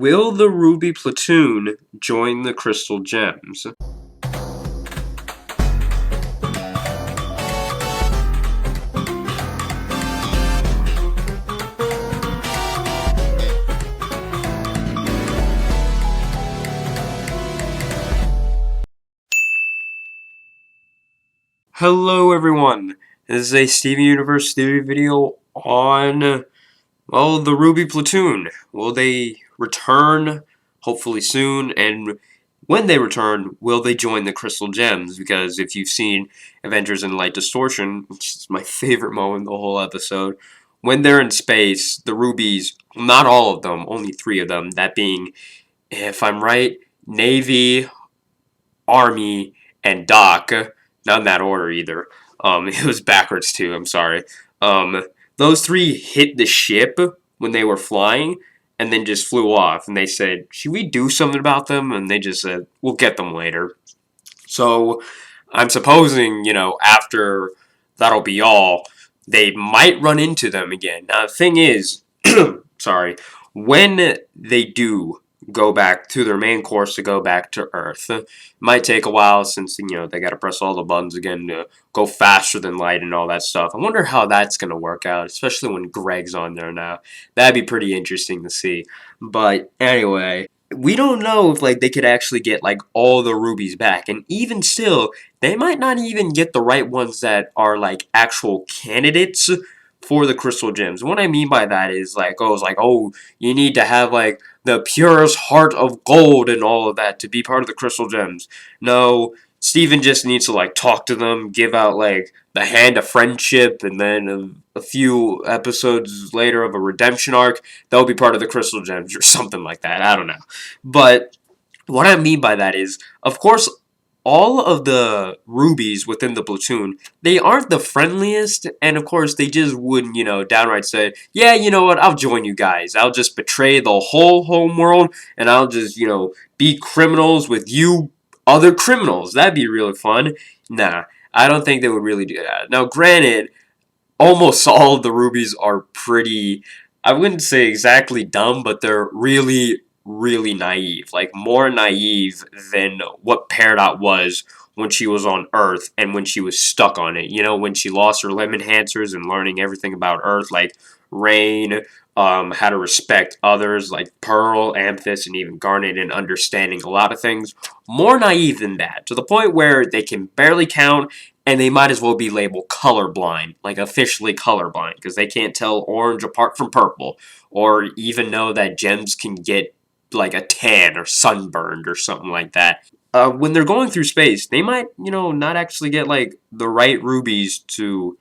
Will the Ruby Platoon join the Crystal Gems? Hello everyone, this is a Steven Universe theory video on, well, the Ruby Platoon. Will they return, hopefully soon, and when they return, will they join the Crystal Gems? Because if you've seen Avengers in Light Distortion, which is my favorite moment in the whole episode, when they're in space, the Rubies, not all of them, only 3 of them, that being, if I'm right, Navy, Army, and Doc. Not in that order either. It was backwards too, I'm sorry. Those 3 hit the ship when they were flying and then just flew off. And they said, should we do something about them? And they just said, we'll get them later. So I'm supposing, after that'll be all, they might run into them again. Now, the thing is, sorry, when they do go back to their main course to go back to Earth, it might take a while since, they got to press all the buttons again to go faster than light and all that stuff. I wonder how that's going to work out, especially when Greg's on there now. That'd be pretty interesting to see. But anyway, we don't know if they could actually get all the rubies back, and even still they might not even get the right ones that are actual candidates for the crystal gems. What I mean by that is oh, you need to have the purest heart of gold and all of that to be part of the crystal gems. No, Steven just needs to talk to them, give out the hand of friendship, and then a few episodes later of a redemption arc, they'll be part of the crystal gems or something like that. I don't know. But what I mean by that is, of course, all of the rubies within the platoon, they aren't the friendliest, and of course they just wouldn't, downright say, yeah, you know what, I'll join you guys. I'll just betray the whole home world, and I'll just, be criminals with you other criminals. That'd be really fun. Nah, I don't think they would really do that. Now, granted, almost all of the rubies are pretty, I wouldn't say exactly dumb, but they're really, really naive. More naive than what Peridot was when she was on Earth and when she was stuck on it. When she lost her limb enhancers and learning everything about Earth, like Rain, how to respect others, like Pearl, Amethyst, and even Garnet, and understanding a lot of things. More naive than that, to the point where they can barely count, and they might as well be labeled colorblind, officially colorblind, because they can't tell orange apart from purple, or even know that gems can get a tan or sunburned or something like that. When they're going through space, they might, not actually get the right rubies to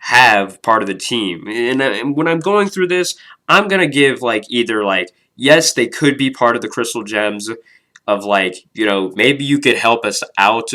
have part of the team. And when I'm going through this, I'm gonna give either yes, they could be part of the crystal gems, of maybe you could help us out,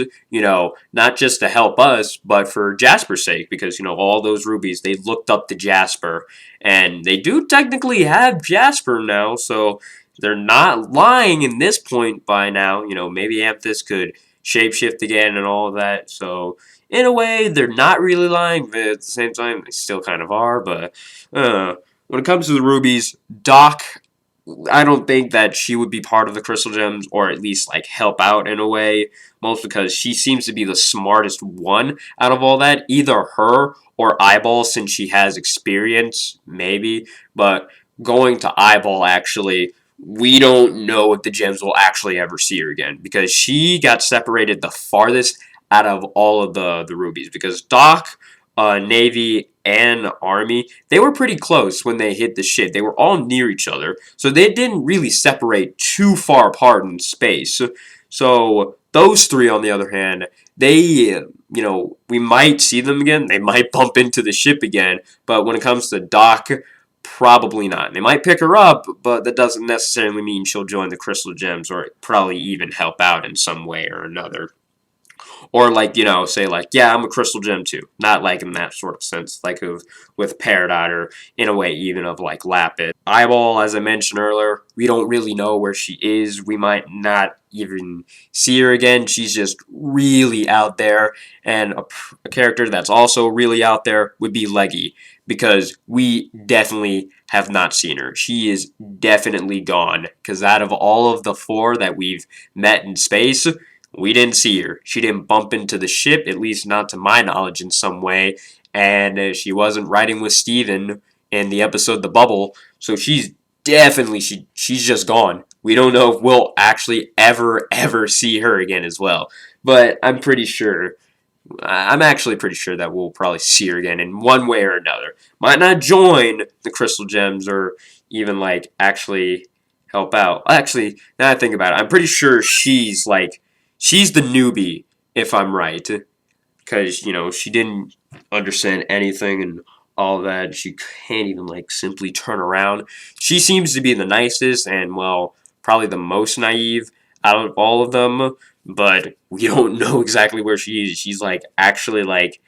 not just to help us, but for Jasper's sake, because all those rubies, they looked up to Jasper, and they do technically have Jasper now, so they're not lying in this point by now. Maybe Amethyst could shapeshift again and all of that, so in a way, they're not really lying, but at the same time, they still kind of are. But when it comes to the rubies, Doc, I don't think that she would be part of the crystal gems, or at least help out in a way, mostly because she seems to be the smartest one out of all that. Either her or Eyeball, since she has experience, maybe. But going to Eyeball, actually, we don't know if the gems will actually ever see her again, because she got separated the farthest out of all of the rubies, because Doc, Navy, and Army, they were pretty close when they hit the ship. They were all near each other, so they didn't really separate too far apart in space. So those 3, on the other hand, they, we might see them again. They might bump into the ship again, but when it comes to Doc, probably not. They might pick her up, but that doesn't necessarily mean she'll join the crystal gems, or probably even help out in some way or another. or like, say like, yeah, I'm a crystal gem too, not like in that sort of sense, like with Peridot, or in a way even of like Lapis. Eyeball, as I mentioned earlier, we don't really know where she is. We might not even see her again. She's just really out there. And a character that's also really out there would be Leggy, because we definitely have not seen her. She is definitely gone, because out of all of the four that we've met in space, we didn't see her. She didn't bump into the ship, at least not to my knowledge, in some way. And she wasn't riding with Steven in the episode The Bubble. So she's definitely, she's just gone. We don't know if we'll actually ever see her again as well. But I'm actually pretty sure that we'll probably see her again in one way or another. Might not join the Crystal Gems or even like actually help out. Actually, now I think about it, I'm pretty sure she's the newbie, if I'm right, because she didn't understand anything and all that. She can't even like simply turn around. She seems to be the nicest and, well, probably the most naive out of all of them, but we don't know exactly where she is. She's like actually like,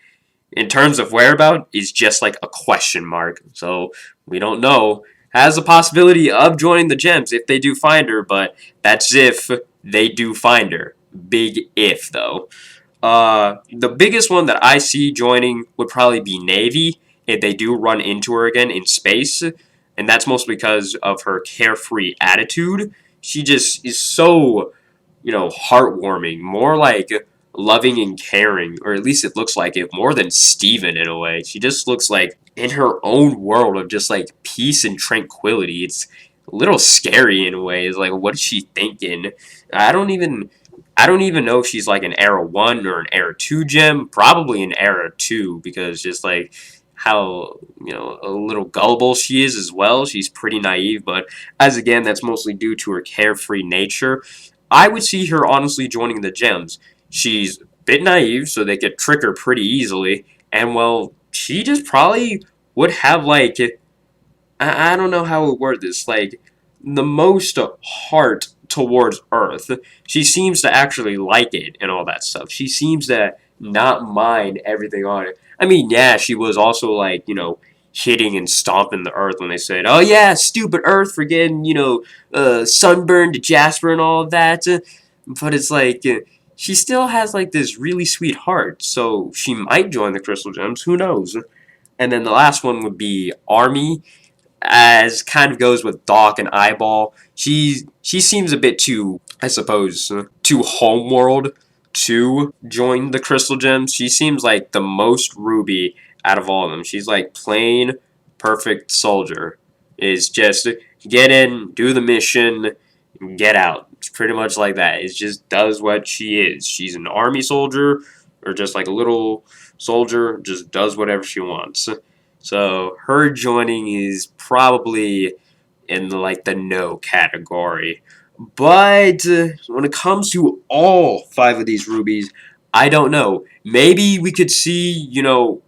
in terms of whereabout, is just like a question mark. So we don't know. Has a possibility of joining the Gems if they do find her, but that's if they do find her. Big if, though. The biggest one that I see joining would probably be Navy if they do run into her again in space, and that's mostly because of her carefree attitude. She just is so, heartwarming, more like loving and caring, or at least it looks like it, more than Steven in a way. She just looks like in her own world of just like peace and tranquility. It's a little scary in a way. It's like, what is she thinking? I don't even I don't even know if she's like an Era 1 or an Era 2 gem. Probably an Era 2, because just like how, a little gullible she is as well. She's pretty naive, but as again, that's mostly due to her carefree nature. I would see her honestly joining the gems. She's a bit naive, so they could trick her pretty easily. And, well, she just probably would have like, I don't know how to word this, like, the most heart towards Earth. She seems to actually like it and all that stuff. She seems to not mind everything on it. I mean, yeah, she was also like, hitting and stomping the Earth when they said, "Oh yeah, stupid Earth for getting, sunburned to Jasper and all of that." But it's like, she still has like this really sweet heart, so she might join the Crystal Gems. Who knows? And then the last one would be Army, as kind of goes with Doc and Eyeball. She seems a bit too, I suppose, too homeworld to join the Crystal Gems. She seems like the most Ruby out of all of them. She's like plain perfect soldier. Is just get in, do the mission, get out. It's pretty much like that. It just does what she is. She's an army soldier, or just like a little soldier, just does whatever she wants. So her joining is probably in like the no category. But when it comes to all five of these rubies, I don't know. Maybe we could see,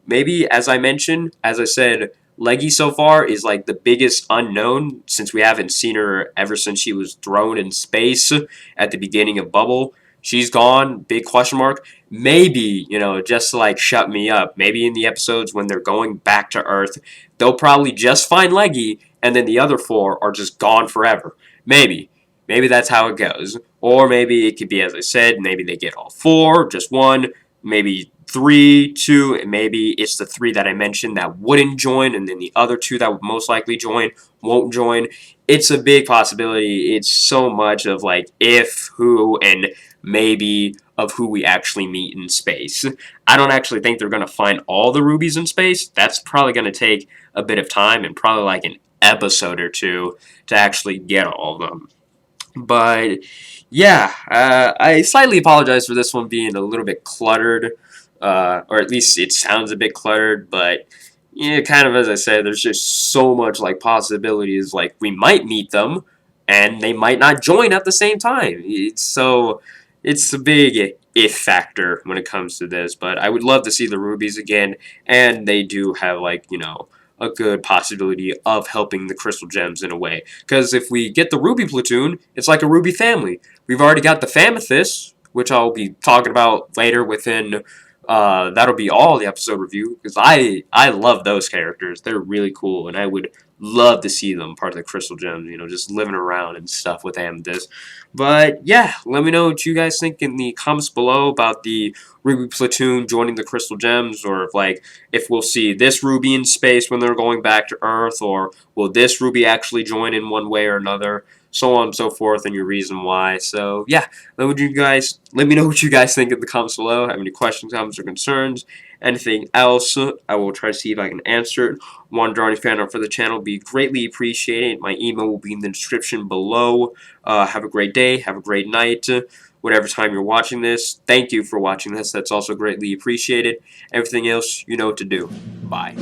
maybe as I mentioned, as I said, Leggy so far is like the biggest unknown, since we haven't seen her ever since she was thrown in space at the beginning of Bubble. She's gone, big question mark. Maybe, just to like shut me up, maybe in the episodes when they're going back to Earth, they'll probably just find Leggy, and then the other four are just gone forever. Maybe. Maybe that's how it goes. Or maybe it could be, as I said, maybe they get all four, just one, maybe three, two, and maybe it's the three that I mentioned that wouldn't join, and then the other two that would most likely join won't join. It's a big possibility. It's so much of like if, who, and maybe of who we actually meet in space. I don't actually think they're going to find all the rubies in space. That's probably going to take a bit of time and probably like an episode or two to actually get all of them. But yeah, I slightly apologize for this one being a little bit cluttered, or at least it sounds a bit cluttered. But yeah, kind of as I said, there's just so much like possibilities. Like we might meet them, and they might not join at the same time. It's a big if factor when it comes to this. But I would love to see the rubies again, and they do have like a good possibility of helping the Crystal Gems in a way. Because if we get the Ruby Platoon, it's like a Ruby family. We've already got the Famethist, which I'll be talking about later within. That'll be all the episode review because I love those characters. They're really cool, and I would love to see them part of the Crystal Gems. Just living around and stuff with Amethyst. But yeah, let me know what you guys think in the comments below about the Ruby Platoon joining the Crystal Gems, or if we'll see this Ruby in space when they're going back to Earth, or will this Ruby actually join in one way or another, so on and so forth, and your reason why. So yeah, let me know what you guys think in the comments below. Have any questions, comments, or concerns? Anything else, I will try to see if I can answer it. Want to draw any fan art for the channel, be greatly appreciated. My email will be in the description below. Have a great day, have a great night, whatever time you're watching this. Thank you for watching this. That's also greatly appreciated. Everything else, you know what to do. Bye.